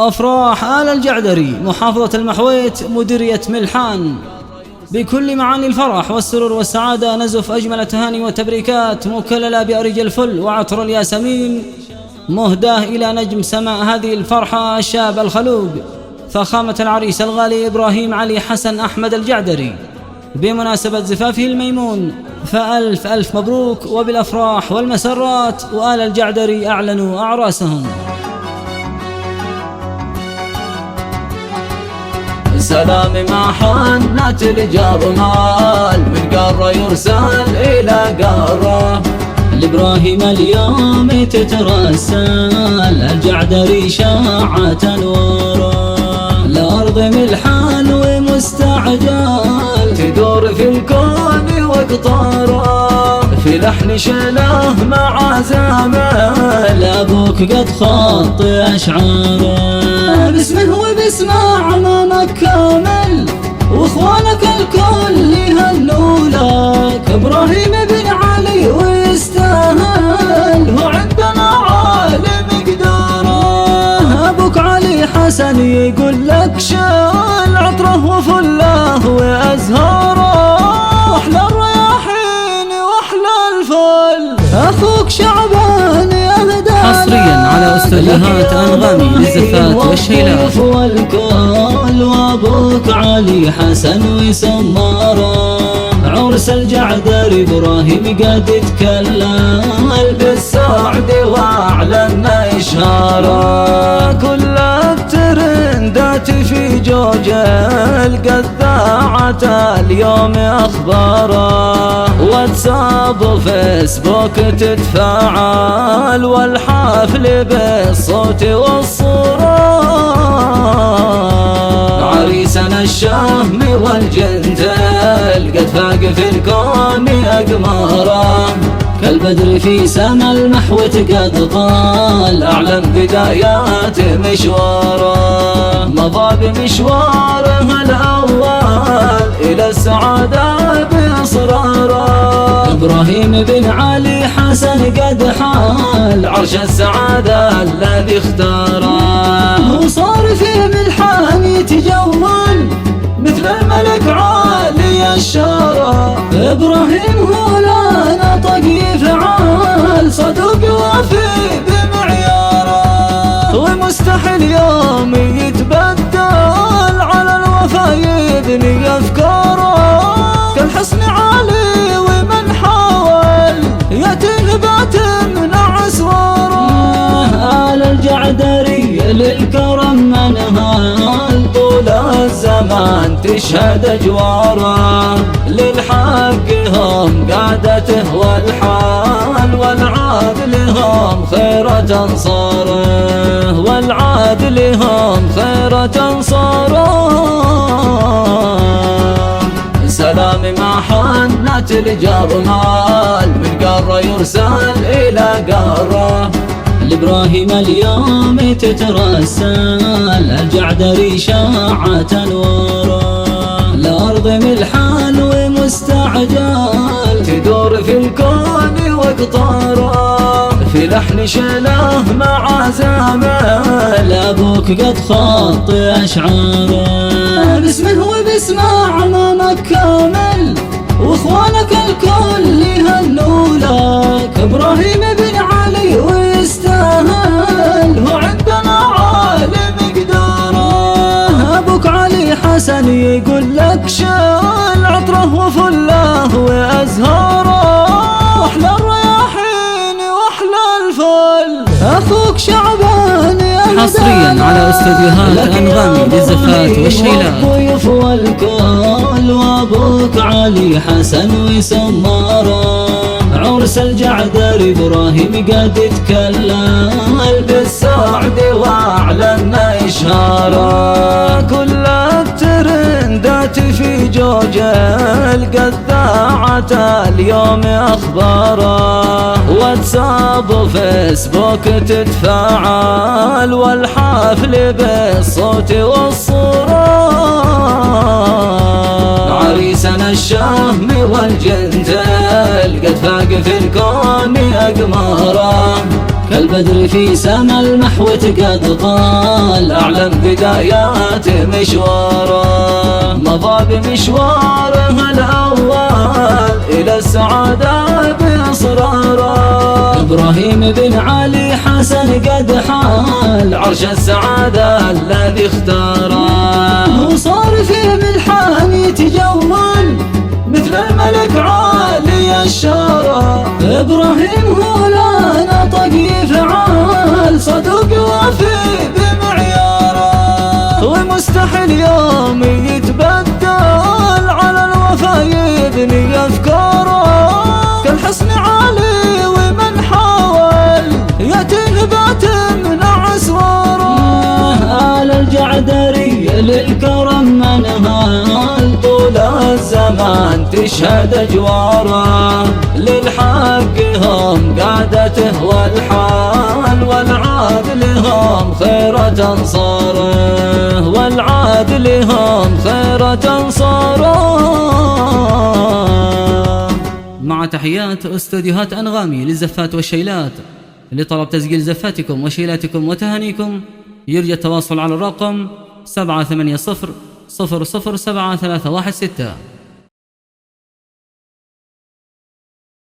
أفراح آل الجعدري، محافظة المحويت، مديرية ملحان. بكل معاني الفرح والسرور والسعادة نزف أجمل التهاني والتبريكات مكللة بأريج الفل وعطر الياسمين، مهداه إلى نجم سماء هذه الفرحة الشاب الخلوق فخامة العريس الغالي إبراهيم علي حسن أحمد الجعدري بمناسبة زفافه الميمون. فألف ألف مبروك وبالأفراح والمسرات، وآل الجعدري أعلنوا أعراسهم. سلامي مع حنة الجرمال من قارة يرسل إلى قارة، لإبراهيم اليوم تترسل الجعدري شاعة نوره، لأرض ملحان ومستعجل تدور في الكون وقطاره، في لحن شله مع زمل أبوك قد خطي أشعاره، باسمه وباسم أعمامك كامل واخوانك الكل يهنوا لك. إبراهيم بن علي ويستاهل، هو عندنا عالم مقداره، أبوك علي حسن يقول لك شال عطره وفله وأزهاره، وأحلى الرياحين وأحلى الفل أخوك شعبان يهدى. حصريا على استوديوهات أنغامي للزفات والشيلات. والكل وابوك علي حسن وسماره، عرس الجعدري إبراهيم قد يتكلم بالسعد واعلن إشهاره، كل الترندات في جوجل قد ذاعت اليوم أخباره، واتساب وفيسبوك تتفاعل والحفل بالصوت والصورة، عريسنا الشهم والجندل قد فاق في الكون أقماره، كالبدر في سما المحوت قد طال أعلن بدايات مشواره، مضى بمشواره الأول إلى السعادة بإصراره، إبراهيم بن علي حسن قد حال عرش السعادة الذي اختاره، وصار في ملحان يتجول مثل الملك عالي الشارة، إبراهيم هو لنا طقي فعال صدوق وفي بمعياره، ومستحيل يوم يتبدل على الوفا يبني أفكاره، كالحصن عالي ومن حاول يتيه باتمنع أسواره، آل الجعدري للكرم منهال طول الزمان تشهد أجواره، للحق هم قادته والحال والعادل هم خيرة أنصاره، والعادل هم خيرة أنصاره. سلامي مع حنة الجرمال من قارة يرسل إلى قارة، لإبراهيم اليوم تترسل الجعدري شاعة نوره، لأرض ملحان ومستعجل تدور في الكون وقطاره، في لحن شله مع زمل أبوك قد خطي أشعاره، باسمه وباسم أعمامك كامل واخوانك الكل يهنوا لك. إبراهيم بن علي ويستاهل، هو عندنا عالم مقداره، أبوك علي حسن يقول لك شال عطره وفله وأزهاره، وأحلى الرياحين وأحلى الفل أخوك شعبان يهدى. حصريا على استوديوهات أنغامي للزفات والشيلات. والضيوف والكل وابوك علي حسن وسماره، عرس الجعدري إبراهيم قد يتكلم بالسعد واعلن إشهاره، كل الترندات في جوجل قد ذاعت اليوم أخباره، واتساب وفيسبوك تتفاعل والحفل بالصوت والصورة، عريسنا الشهم والجندل قد فاق في الكون أقماره، كالبدر في سما المحوت قد طال، أعلن بدايات مشواره، مضى بمشواره الأول إلى السعادة بإصراره. إبراهيم بن علي حسن قد حال عرش السعادة الذي اختاره، وصار في ملحان يتجول مثل الملك عالي الشارة. إبراهيم هو لا نطق يفعل، صدق وفي بمعياره، ومستحيل يوم يتبدل على الوفا يبني أفكاره. كالحصن عالي ومن حاول يتنبات من أسواره. آل الجعدري للكرم منهال، طول الزمان تشهد أجواره، للحق هم قادته والحال، والعادل هم خيرة أنصاره، والعادل هم خيرة أنصاره. مع تحيات استوديوهات أنغامي للزفات والشيلات. لطلب تسجيل زفاتكم وشيلاتكم وتهانيكم يرجى التواصل على الرقم 780 00 7316.